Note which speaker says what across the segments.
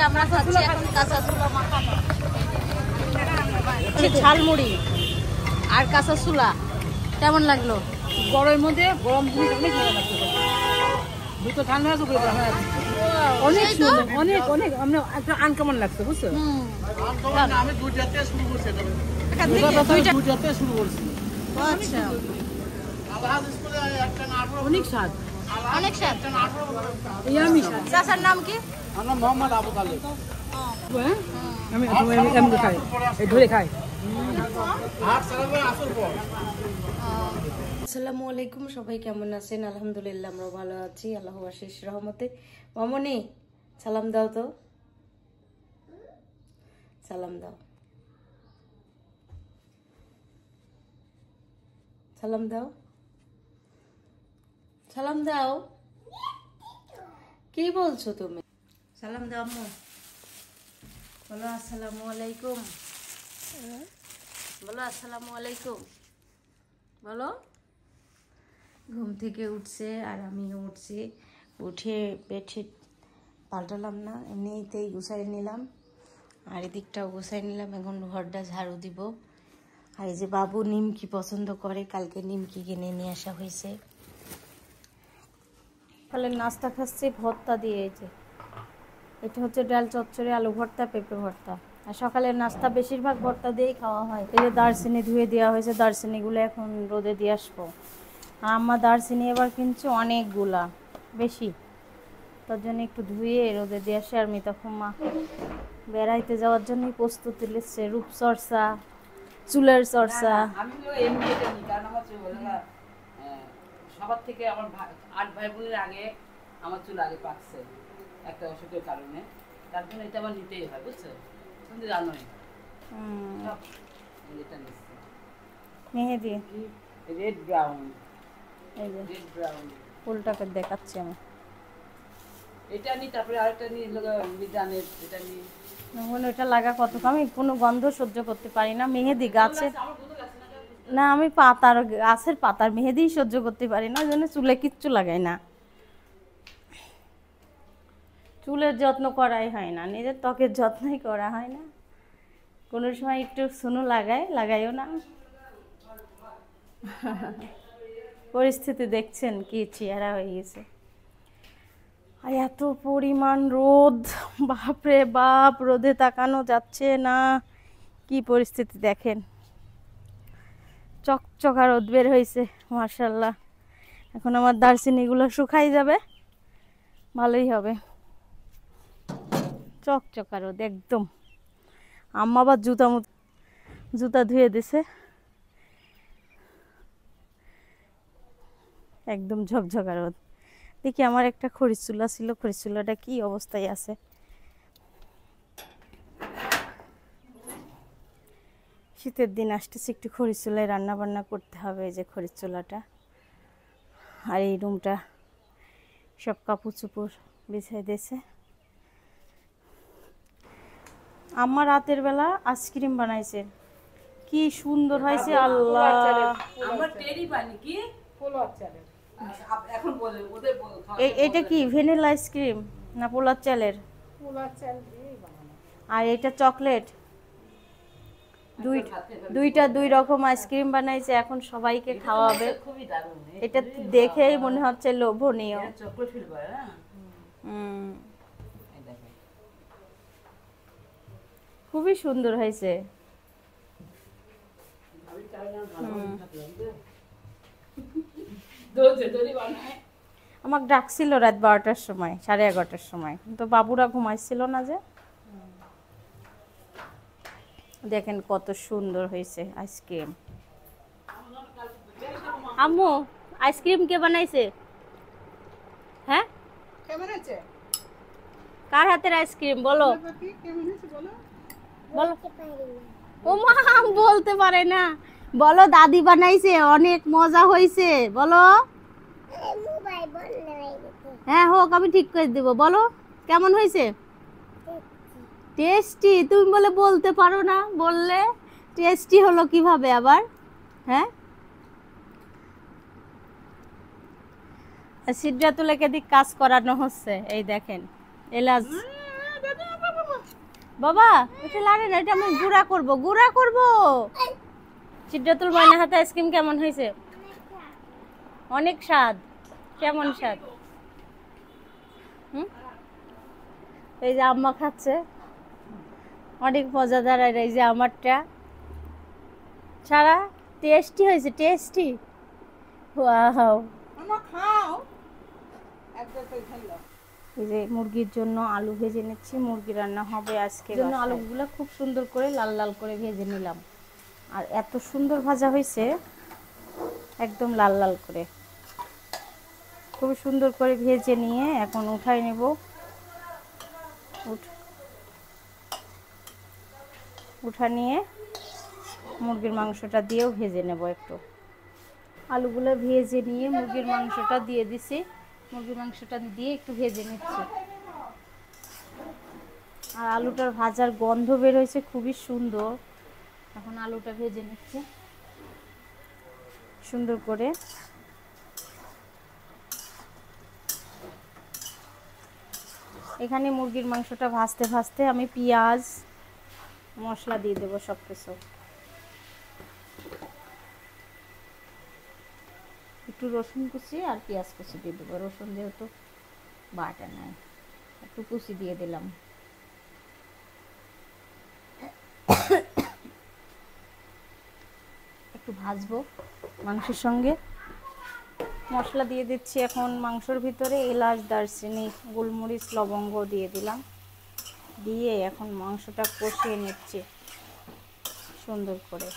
Speaker 1: আমরা খাচ্ছি এখন কাঁচা ছোলা মাখানো,
Speaker 2: ঝালমুড়ি
Speaker 1: আর কাঁচা ছোলা। কেমন লাগলো?
Speaker 2: গরমের মধ্যে গরম জিনিস অনেক ভালো লাগছে, দুটো ঠান্ডা আছে অনেক অনেক অনেক একটা আনকমন লাগছে, বুঝছো?
Speaker 3: আমি দুইটাতে শুরু করছি,
Speaker 2: দুইটাতে শুরু করছি।
Speaker 1: আচ্ছা,
Speaker 2: অনেক স্বাদ,
Speaker 1: অনেক স্বাদ।
Speaker 2: ইয়ামি স্বাদ।
Speaker 1: চাচার নাম কি?
Speaker 3: আমার নাম মোহাম্মদ আবু তালেব।
Speaker 2: হ্যাঁ, আমি এমনি খাই, এই ধরে খাই।
Speaker 4: আসসালামু আলাইকুম, সবাই কেমন আছেন? আলহামদুলিল্লাহ আমরা ভালো আছি, আল্লাহর অশেষ রহমতে। মামনি সালাম দাও তো, সালাম দাও, সালাম দাও, সালাম দাও। কি বলছো তুমি? সালাম দাও আম্মু, বলো আসসালামু আলাইকুম, বলো আসসালামু আলাইকুম, বলো। ঘুম থেকে উঠছে আর আমিও উঠছি, উঠে বেডশিট পাল্টালাম না, এমনিতেই গুছাই নিলাম আর এদিকটাও গুছাই নিলাম। এখন ঘরটা ঝাড়ু দিব। আর এই যে বাবু নিমকি পছন্দ করে, কালকে নিমকি কিনে নিয়ে আসা হয়েছে। সকালের নাস্তা খাচ্ছি ভর্তা দিয়ে, এই যে এটা হচ্ছে ডাল চচ্চড়ি, আলু ভর্তা, পেঁপে ভর্তা। আর সকালের নাস্তা বেশিরভাগ ভর্তা দিয়েই খাওয়া হয়। এই যে দারচিনি ধুয়ে দেওয়া হয়েছে, দারচিনিগুলো এখন রোদে দিয়ে আসবো। আর আমার দারচিনি এবার কিনছে অনেকগুলা, বেশি, তার জন্য একটু ধুয়ে রোদে দিয়ে আসে। আর তখন মা বেড়াইতে যাওয়ার জন্যই প্রস্তুতি নিচ্ছে, রূপচর্চা, চুলের চর্চা।
Speaker 2: সবার থেকে আমার 8 ভাই বোনের আগে আমার চুল আগে পাকছে একটা অসুখের কারণে, তার জন্য এটা আমার নিতেই হয়, বুঝছো? তুমি তো জানোই। এটা নিচ্ছে
Speaker 4: মেহেদি
Speaker 2: রেড ব্রাউন,
Speaker 4: এই যে
Speaker 2: রেড ব্রাউন
Speaker 4: ফুলটাকে দেখাচ্ছি আমি।
Speaker 2: এটা নি, তারপরে আরেকটা নি লিজানের, এটা নি।
Speaker 4: এখন ওটা লাগা কত, আমি কোনো গন্ধ সহ্য করতে পারি না। মেহেদি গাছের না, আমি পাতার, গাছের পাতার মেহেদি সহ্য করতে পারি না, ওই জন্য চুলে কিচ্ছু লাগাই না। চুলের যত্ন করাই হয় না, নিজের ত্বকের যত্নই করা হয় না। কোনো সময় একটু সুনো লাগাইও না। পরিস্থিতি দেখছেন কি চেহারা হয়ে গেছে। আর এত পরিমাণ রোদ, বাপরে বাপ, রোদে তাকানো যাচ্ছে না। কি পরিস্থিতি দেখেন, চকচকা রোদ বের হয়েছে মাশাআল্লাহ। এখন আমার দারচিনিগুলো শুকাই যাবে, ভালোই হবে। চকচকা রোদ একদম। আম্মা আবার জুতা ধুয়ে দিছে, একদম ঝকঝকা রোদ। দেখি আমার একটা খড়ির চুলা ছিল, খড়ির চুলাটা কি অবস্থায় আছে। শীতের দিন আসতেছে, একটু খড়ির চুলায় রান্না বান্না করতে হবে। এই যে খড়ির চুলাটা, আর এই রুমটা সব কাপড় চোপড় বিছাই দিয়েছে। আমার রাতের বেলা আইসক্রিম বানাইছে, কি সুন্দর হয়েছে আল্লাহ।
Speaker 2: আমরা টেরি পানি কি পোলাও চালের, এখন বলে ওদের
Speaker 4: এটা কি ভ্যানিলা আইসক্রিম না পোলার চালের?
Speaker 2: পোলাও চাল দিয়েই বানানো।
Speaker 4: আর এটা চকলেট, দুইটা দুই রকম আইসক্রিম বানাইছে, এখন সবাইকে খাওয়াবে।
Speaker 2: খুবই দারুণ,
Speaker 4: এটা দেখেই মনে হচ্ছে লোভনীয়।
Speaker 2: Chocolate flavour.
Speaker 4: খুবই সুন্দর হয়েছে। আমাকে ডাকছিল রাত 12টার সময়, 11:30টার সময়, কিন্তু বাবুরা ঘুমাইছিল না যে। দেখেন কত সুন্দর হয়েছে আইসক্রিম। আম্মু আইসক্রিম কে বানাইছে? হ্যাঁ,
Speaker 2: কেমন আছে?
Speaker 4: কার হাতের আইসক্রিম বলো?
Speaker 2: কেমন আছে বলো?
Speaker 4: বলো। ও মা, বলতে পারে না। বলো দাদি বানাইছে, অনেক মজা হয়েছে বলো। হ্যাঁ হোক, আমি ঠিক করে দেব। বলো কেমন হয়েছে? টেস্টি। তুমি বলে বলতে পারো না, বললে টেস্টি হলো কিভাবে আবার? হ্যাঁ, সিদ্ধাতুলকে দিক কাজ করানো হচ্ছে। এই দেখেন এলাচ বাবা এটা লাড়ে না, এটা আমি গুঁড়া করব। সিদ্ধাতুল ময়না হাতে আইসক্রিম কেমন হয়েছে? অনেক স্বাদ। কেমন স্বাদ? এই যে আম্মা খাচ্ছে, অনেক মজাদার। আর এই যে আমারটা সারা টেস্টি হয়েছে, টেস্টি। ওয়াও। এই যে মুরগির জন্য আলু ভেজে নিচ্ছি, মুরগি রান্না হবে আজকে। জন্য আলুগুলো খুব সুন্দর করে লাল লাল করে ভেজে নিলাম, আর এত সুন্দর ভাজা হয়েছে, একদম লাল লাল করে, খুব সুন্দর করে ভেজে নিয়ে এখন উঠাই নেব। উঠা নিয়ে মুরগির মাংসটা দিয়েও ভেজে নেব একটু। আলুগুলো ভেজে নিয়ে মুরগির মাংসটা দিয়ে দিছি, মুরগির মাংসটা দিয়ে একটু ভেজে নিচ্ছি। আর আলুটার ভাজার গন্ধ বের হয়েছে খুবই সুন্দর। এখন আলুটা ভেজে নিচ্ছি সুন্দর করে। এখানে মুরগির মাংসটা ভাজতে ভাজতে আমি পেঁয়াজ মশলা দিয়ে দেবো সব কিছু। একটু রসুন কুচি আর পেঁয়াজ কুচি দিয়ে দেবো। রসুন যেহেতু বাটা নাই, একটু কুচি দিয়ে দিলাম। একটু ভাজবো মাংসের সঙ্গে। মশলা দিয়ে দিচ্ছি এখন মাংসর ভিতরে। এলাচ, দারচিনি, গোলমরিচ, লবঙ্গ দিয়ে দিলাম। দিয়ে এখন মাংসটা কষিয়ে নিচ্ছি সুন্দর করে।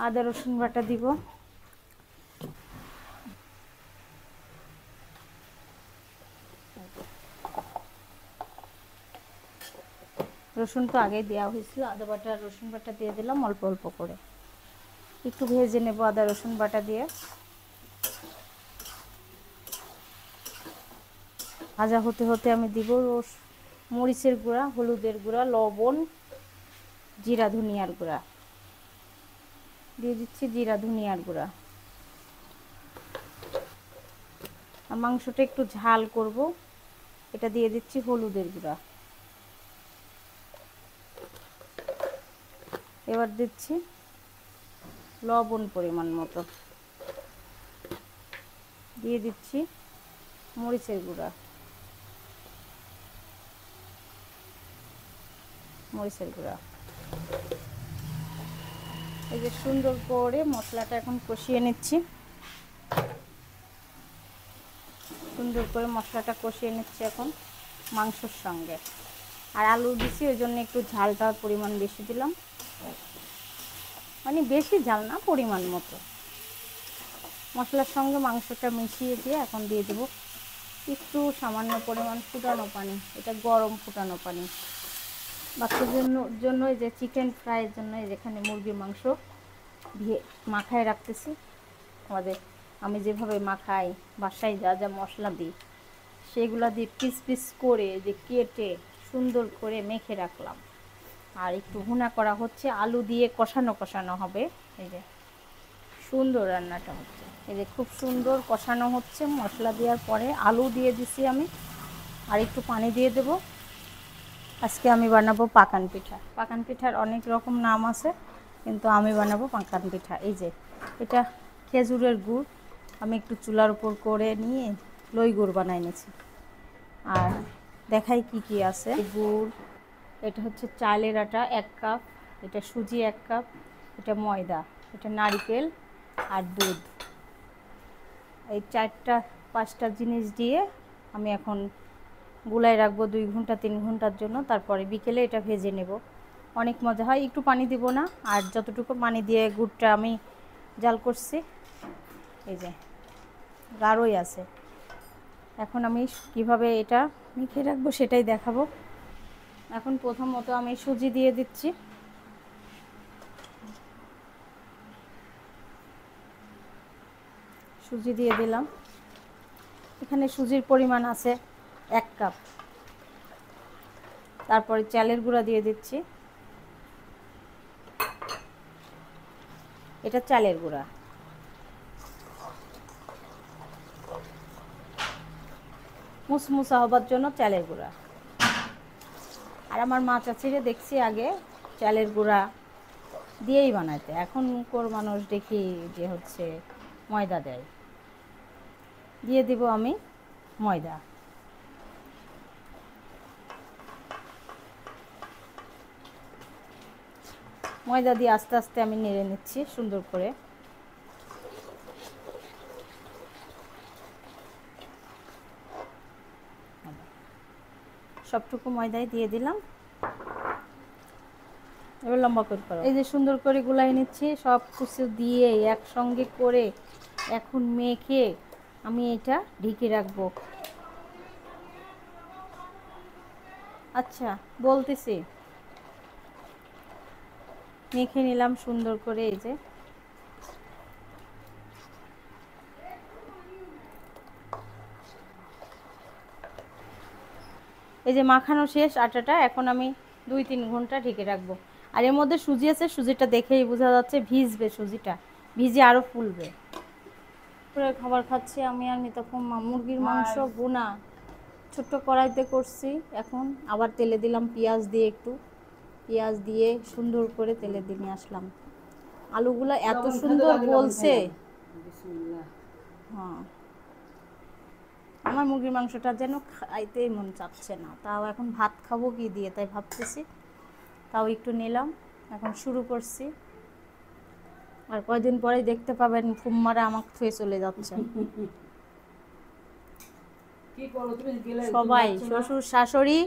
Speaker 4: আদা রসুন বাটা দিব। রসুন তো আগে দেওয়া হয়েছিল, আদা বাটা রসুন বাটা দিয়ে দিলাম অল্প অল্প করে। একটু ভেজে নেব আদা রসুন বাটা দিয়ে। ভাজা হতে হতে আমি দিব মরিচের গুঁড়া, হলুদের গুঁড়া, লবণ, জিরা ধনিয়ার গুঁড়া দিয়ে দিচ্ছি। জিরা ধনিয়ার গুঁড়া। আর মাংসটা একটু ঝাল করব, এটা দিয়ে দিচ্ছি হলুদের গুঁড়া। এবার দিচ্ছি লবণ পরিমাণ মতো, দিয়ে দিচ্ছি মরিচের গুঁড়া। এই যে সুন্দর করে মশলাটা এখন কষিয়ে নিচ্ছি। সুন্দর করে মশলাটা কষিয়ে নিচ্ছি এখন মাংসর সঙ্গে। আর আলু দিছি, ওই জন্য একটু ঝালটার পরিমাণ বেশি দিলাম, মানে বেশি ঝাল না, পরিমাণ মতো। মশলার সঙ্গে মাংসটা মিশিয়ে দিয়ে এখন দিয়ে দেবো একটু সামান্য পরিমাণ ফুটানো পানি। এটা গরম ফুটানো পানি। বাচ্চাদের জন্য এই যে চিকেন ফ্রাইয়ের জন্য যেখানে মুরগির মাংস মাখায় রাখতেছি। আমি যেভাবে মাখাই বাসায় যা যা মশলা দিই সেগুলা দিয়ে পিস পিস করে যে কেটে সুন্দর করে মেখে রাখলাম। আর একটু ভুনা করা হচ্ছে, আলু দিয়ে কষানো হবে। এই যে সুন্দর রান্নাটা হচ্ছে, এই যে খুব সুন্দর কষানো হচ্ছে। মশলা দেওয়ার পরে আলু দিয়ে দিছি আমি, আর একটু পানি দিয়ে দেব। আজকে আমি বানাবো পাকান পিঠা। পাকান পিঠার অনেক রকম নাম আছে, কিন্তু আমি বানাবো পাকান পিঠা। এই যে এটা খেজুরের গুড় আমি একটু চুলার উপর করে নিয়ে লই গুড় বানাই নিয়েছি। আর দেখাই কি কি আছে। গুড়, এটা হচ্ছে চালের আটা 1 কাপ, এটা সুজি 1 কাপ, এটা ময়দা, এটা নারকেল আর দুধ। এই 4-5টা জিনিস দিয়ে আমি এখন গুলাই রাখবো 2 ঘন্টা 3 ঘন্টার জন্য। তারপরে বিকেলে এটা ভেজে নেব। অনেক মজা হয়। একটু পানি দিব না, আর যতটুকু পানি দিয়ে গুড়টা আমি জাল করছি এই যে গাঢ়ই আছে। এখন আমি কিভাবে এটা মেখে রাখবো সেটাই দেখাবো। এখন প্রথমত আমি সুজি দিয়ে দিচ্ছি। সুজি দিয়ে দিলাম। এখানে সুজির পরিমাণ আছে 1 কাপ। তারপরে চালের গুঁড়া দিয়ে দিচ্ছি। এটা চালের গুঁড়া। মুসমুসা হবার জন্য চালের গুঁড়া। আর আমার মা চাচিরে দেখছি আগে চালের গুঁড়া দিয়েই বানাইতে, এখনকার মানুষ দেখি যে হচ্ছে ময়দা দেয়। দিয়ে দিব আমি ময়দা। ময়দা দিয়ে আস্তে আস্তে আমি নেড়ে নিচ্ছি সুন্দর করে। সবটুকু ময়দাই দিয়ে দিলাম। এবার লম্বা করে করো। এই যে সুন্দর করে গুলাই নিচ্ছি, সব কিছু দিয়ে একসঙ্গে করে এখন মেখে আমি এটা ঢেকে রাখবো। আচ্ছা বলতেছি, মেখে নিলাম সুন্দর করে। এই যে মাখানো শেষ আটাটা, এখন আমি 2-3 ঘন্টা ঢেকে রাখবো। আর এর মধ্যে সুজি আছে, সুজিটা দেখেই বোঝা যাচ্ছে ভিজবে, সুজিটা ভিজে আরো ফুলবে। পুরো খাবার খাচ্ছি আমি আর মিতাফুম্মা। মুরগির মাংস ভুনা ছোট্ট কড়াইতে করছি, এখন আবার তেলে দিলাম পেঁয়াজ দিয়ে, একটু পেঁয়াজ দিয়ে সুন্দর করে তেলে দিয়ে নিয়ে আসলাম। আলুগুলো এত সুন্দর বলছে। হ্যাঁ, আমার মুরগির মাংসটা যেন খাইতেই মন চাচ্ছে না, তাও এখন ভাত খাবো কি দিয়ে তাই ভাবতেছি। তাও একটু নিলাম, এখন শুরু করছি। আর কয়দিন পরেই দেখতে পাবেন ফুম্মারা আমাকে ছুঁয়ে চলে যাচ্ছে। সবাই শ্বশুর শাশুড়ি,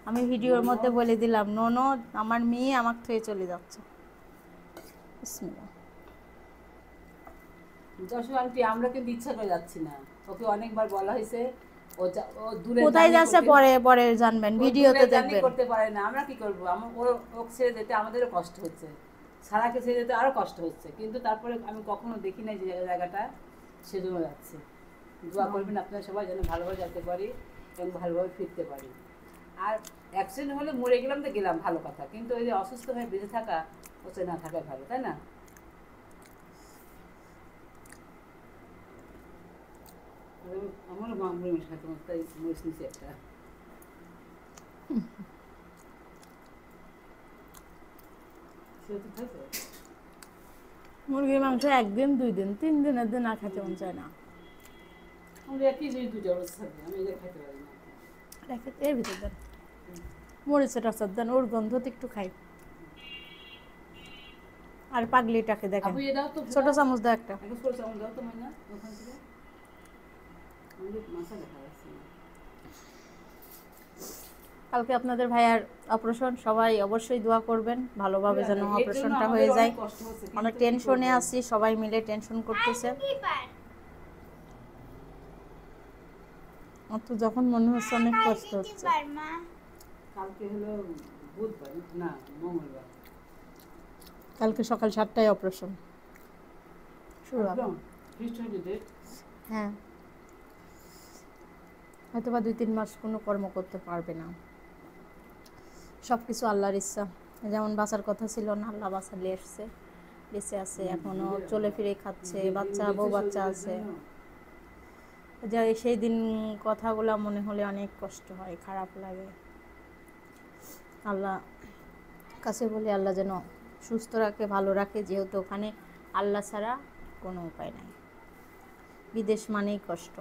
Speaker 4: আমি ভিডিওর মধ্যে বলে দিলাম, ননদ আমার মেয়ে আমাকে ছুঁয়ে চলে যাচ্ছে। বিসমিল্লাহ।
Speaker 2: যশোর আন্টি আমরা কিন্তু ইচ্ছা করে যাচ্ছি না, ওকে অনেকবার বলা হয়েছে, ও দূরে
Speaker 4: কোথায় যাচ্ছে পরে পরে জানবেন, ভিডিওতে দেখবেন।
Speaker 2: করতে পারে না, আমরা কি করব? ওকে ছেড়ে যেতে আমাদেরও কষ্ট হচ্ছে, সারাকে ছেড়ে যেতে আরো কষ্ট হচ্ছে, কিন্তু তারপরে আমি কখনো দেখি নাই যে জায়গাটা, সেজন্য যাচ্ছে। দোয়া করবেন আপনারা সবাই যেন ভালোভাবে যেতে পারি এবং ভালোভাবে ফিরতে পারি। আর অ্যাক্সিডেন্ট হলে মরে গেলাম তো গেলাম, ভালো কথা, কিন্তু ওই যে অসুস্থ হয়ে বেঁচে থাকা, ওতে না থাকাই ভালো, তাই না? আমারও মামুর মিশ খাতে তাই মরিচ নিচে একটা।
Speaker 4: মুরগির মাংস 1 দিন 2 দিন 3 দিনের দিন আর খেতে মন চায় না।
Speaker 2: আমরা একই জিনিস দুটো অবস্থা থাকে, আমি এটা খেতে পারি না।
Speaker 4: রেখে এর ভিতর দেন মরিচের আচার দেন, ওর গন্ধ তো একটু খাই। আর পাগলিটাকে দেখেন,
Speaker 2: আপু এটাও তো
Speaker 4: ছোট চামচ দাও একটা।
Speaker 2: একটা ছোট চামচ দাও তো মাইনা ওখান থেকে, আমাদের মাথা দেখা যাচ্ছে না।
Speaker 4: কালকে আপনাদের ভাইয়ার অপারেশন, সবাই অবশ্যই দোয়া করবেন ভালোভাবে যেন অপারেশনটা হয়ে যায়। অনেক টেনশনে আছি, সবাই মিলে টেনশন করতেছে। তো যখন মনে হচ্ছে অনেক কষ্ট হচ্ছে।
Speaker 2: কালকে হলো বুধবার না মঙ্গলবার,
Speaker 4: কালকে সকাল 7টায় অপারেশন শুরু হবে। হ্যাঁ, হয়তো বা 2-3 মাস কোনো কর্ম করতে পারবে না। সব কিছু আল্লাহর ইচ্ছা। যেমন বাঁচার কথা ছিল না, আল্লাহ বাঁচালে এসছে, বেঁচে আছে, এখনো চলে ফিরে খাচ্ছে, বাচ্চা বউ বাচ্চা আছে। যা সেই দিন কথাগুলো মনে হলে অনেক কষ্ট হয়, খারাপ লাগে। আল্লাহ কাছে বলি আল্লাহ যেন সুস্থ রাখে, ভালো রাখে, যেহেতু ওখানে আল্লাহ ছাড়া কোনো উপায় নাই। বিদেশ মানেই কষ্ট।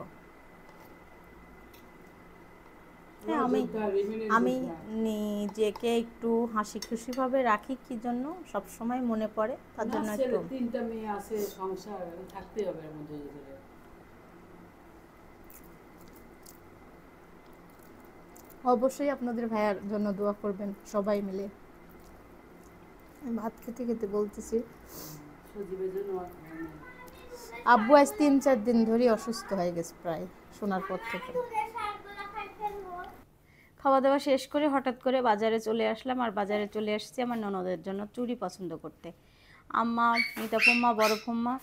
Speaker 4: হ্যাঁ, আমি নিজেকে একটু হাসি খুশিভাবে রাখি, কি জন্য সব সময় মনে পড়ে, তার জন্য একটু।
Speaker 2: 3টা মেয়ে আছে, সংসার থাকতে হবে এর মধ্যে।
Speaker 4: অবশ্যই আপনাদের ভাইয়ার জন্য দোয়া করবেন সবাই মিলে। আমি ভাত খেতে খেতে বলতেছি, আব্বু আজ 3-4 দিন ধরে অসুস্থ হয়ে গেছে প্রায়, শোনার পর থেকে। খাওয়া দাওয়া শেষ করে হঠাৎ করে বাজারে চলে আসলাম। আর বাজারে চলে আসছি আমার ননদের জন্য চুড়ি পছন্দ করতে। আম্মা, মিতাফুম্মা, বড় ফুম্মা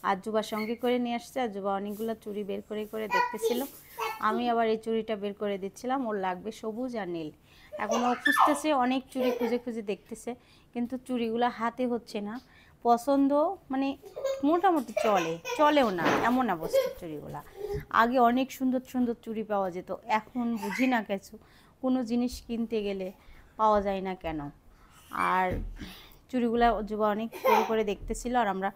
Speaker 4: আর জুবার সঙ্গে করে নিয়ে আসছে। আর জুবা অনেকগুলো চুড়ি বের করে করে দেখতেছিল, আমি আবার এই চুড়িটা বের করে দিচ্ছিলাম। ওর লাগবে সবুজ আর নীল। এখন ও খুঁজতেছে, অনেক চুড়ি খুঁজে খুঁজে দেখতেছে, কিন্তু চুড়িগুলো হাতে হচ্ছে না। পছন্দ মানে মোটামুটি চলেও না এমন অবস্থার চুড়িগুলা। আগে অনেক সুন্দর সুন্দর চুড়ি পাওয়া যেত, এখন বুঝি না কিছু, কোনো জিনিস কিনতে গেলে পাওয়া যায় না কেন। আর চুড়িগুলা যুবা অনেক করে দেখতেছিল, আর আমরা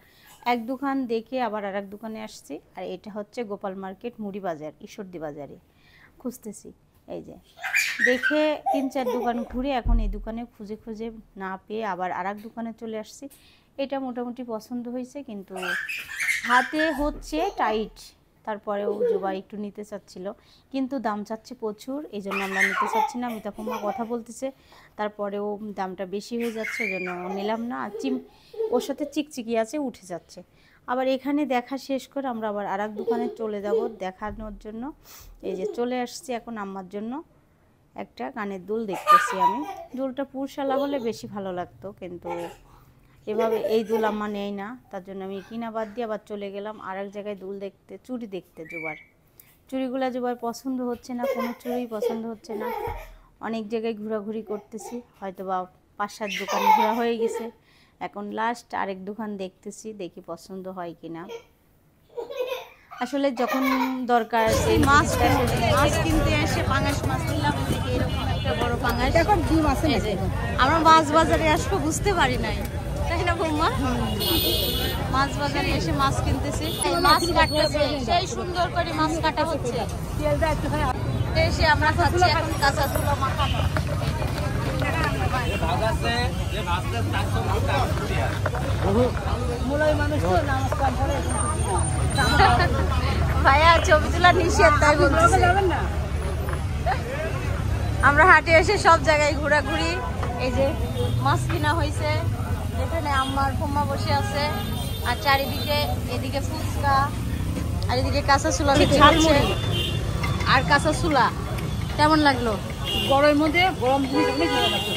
Speaker 4: এক দোকান দেখে আবার আর এক দোকানে আসছি। আর এটা হচ্ছে গোপাল মার্কেট মুড়ি বাজার, ঈশ্বরদী বাজারে খুঁজতেছি। এই যে দেখে 3-4 দোকান ঘুরে এখন এই দোকানে খুঁজে খুঁজে না পেয়ে আবার আর এক দোকানে চলে আসছি। এটা মোটামুটি পছন্দ হয়েছে, কিন্তু হাতে হচ্ছে টাইট। তারপরেও জুবা একটু নিতে চাচ্ছিল, কিন্তু দাম চাচ্ছে প্রচুর, এই জন্য আমরা নিতে চাচ্ছি না। মিতাফুমা কথা বলতেছে, তারপরেও দামটা বেশি হয়ে যাচ্ছে, এই জন্য নিলাম না। ওর সাথে চিকচিকি আছে, উঠে যাচ্ছে। আবার এখানে দেখা শেষ করে আমরা আবার আর এক দোকানে চলে যাব দেখানোর জন্য। এই যে চলে আসছি এখন আম্মার জন্য একটা কানের দুল দেখতেছি আমি। দুলটা পুরশালা হলে বেশি ভালো লাগতো, কিন্তু এভাবে এই দুল আম্মা নেই না, তার জন্য আমি কিনা বাদ দিয়ে আবার চলে গেলাম আর এক জায়গায় দুল দেখতে, চুড়ি দেখতে। চুড়িগুলো জুবার পছন্দ হচ্ছে না, কোনো চুড়ি পছন্দ হচ্ছে না। অনেক জায়গায় ঘোরাঘুরি করতেছি, হয়তো বা 5-7 দোকান ঘোরা হয়ে গেছে। এখন লাস্ট আরেক দোকান দেখতেছি, দেখি পছন্দ হয় কিনা। আসলে যখন দরকার সেই মাছ কিনতে এসে পাঙাশ মাছ নিলাম, এরকম একটা বড় পাঙাশ।
Speaker 2: এখন কি মাছ আছে?
Speaker 4: আমরা মাছ বাজারে আসবো বুঝতে পারি নাই, তাই না বৌমা? মাছ বাজারে এসে মাছ কিনতেছি, মাছ কাটতেছে, সেই সুন্দর করে মাছ কাটা হচ্ছে। এসে আমরা খাচ্ছি এখন কাঁচা তুলা মাখা। ভাইয়া ছবি তোলা নিষেধ, তাই বলতেছে। আমরা হাটে এসে সব জায়গায় ঘোরাঘুরি। এই যে মাছ কিনা হয়েছে, এখানে আমার ফুম্মা বসে আছে, আর চারিদিকে এদিকে ফুচকা, আর এদিকে কাঁচা ছোলা ঝালমুড়ি আর কাঁচা ছোলা। কেমন লাগলো?
Speaker 2: গরমের মধ্যে গরম জিনিস অনেক ভালো লাগছে,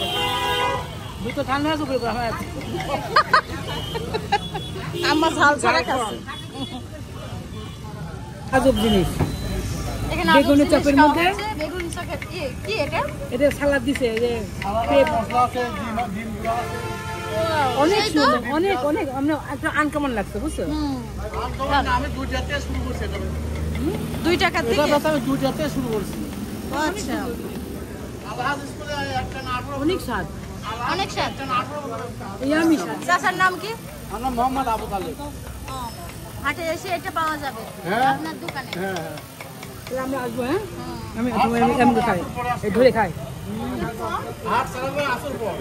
Speaker 2: দুটো ঠান্ডা আছে উপরে আমার
Speaker 4: আমার ঝাল ছাড়া খাচ্ছে।
Speaker 2: আজব জিনিস।
Speaker 4: এখানে
Speaker 2: বেগুনের চপের মধ্যে
Speaker 4: বেগুন চপের কি এটা?
Speaker 2: এটা সালাদ দিছে, এই যে
Speaker 3: মশলা আছে, ডিম গুঁড়া আছে।
Speaker 2: অনেক সুন্দর, অনেক অনেক একটা আনকমন লাগছে, বুঝছো?
Speaker 3: আমি 2 জাতে শুরু করছি এটা।
Speaker 4: 2 টাকা থেকে?
Speaker 3: এটা কথা আমি 2 জাতে শুরু করছি।
Speaker 4: আচ্ছা,
Speaker 3: আলহাজ স্কুলে একটা নাটক
Speaker 2: অনেক স্বাদ,
Speaker 4: অনেক স্বাদ।
Speaker 2: ইয়ামি স্বাদ।
Speaker 4: চাচার নাম কি?
Speaker 3: আমার নাম মোহাম্মদ আবু তালেব।
Speaker 4: হাটে এসে এটা পাওয়া যাবে আপনার দোকানে?
Speaker 3: হ্যাঁ হ্যাঁ,
Speaker 2: তাহলে আমরা আসবো। হ্যাঁ, আমি এমনি খাই, এই ধরে খাই।
Speaker 3: হাট চালাবে আসর পর।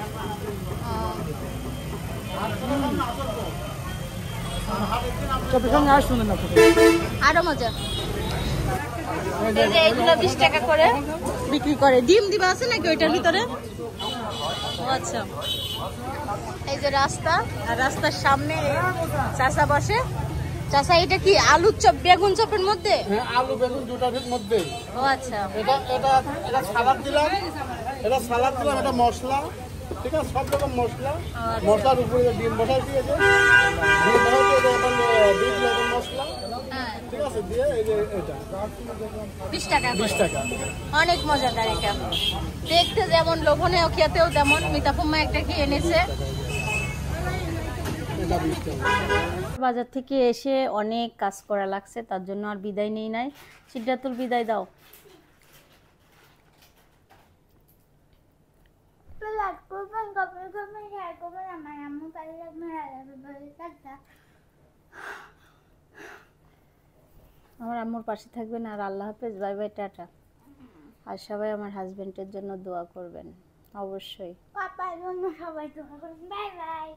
Speaker 2: চপের সঙ্গে আর শুনে না ফটো।
Speaker 4: আরো মজা। এই যে এইগুলো 20 টাকা করে বিক্রি করে। ডিম দিবা আছে নাকি ওইটার ভিতরে? ও আচ্ছা। এই যে রাস্তা, আর রাস্তার সামনে চাচা বসে। চাচা এটা কি আলুর চপ, বেগুন চপের মধ্যে?
Speaker 3: হ্যাঁ, আলু বেগুন দুটার মধ্যে।
Speaker 4: ও আচ্ছা।
Speaker 3: এটা সালাদ দিলাম, এটা মশলা, ঠিক আছে, সব রকম মশলা। মশলার উপরে ডিম বসাই দিয়েছে, ডিম বসাই দিয়ে এখন বিট লবণ মশলা,
Speaker 4: হ্যাঁ,
Speaker 3: ঠিক আছে, দিয়ে এই যে এটা
Speaker 4: 20 টাকা করে।
Speaker 3: 20 টাকা।
Speaker 4: অনেক মজাদার এটা, দেখতে যেমন লোভনীয়, খেতেও তেমন। মিতাফুম্মা একটা কি এনেছে।
Speaker 3: এটা 20 টাকা।
Speaker 4: বাজার থেকে এসে অনেক কাজ করা লাগছে, তার জন্য আর বিদায় নেই নাই। সিদ্ধাতুল বিদায় দাও। আমার আম্মুর পাশে থাকবেন, আর আল্লাহ হাফেজ, বাই বাই, টাটা। আর সবাই আমার হাজবেন্ডের জন্য দোয়া করবেন অবশ্যই।
Speaker 5: পাপার জন্য সবাই দোয়া করবেন। Bye bye.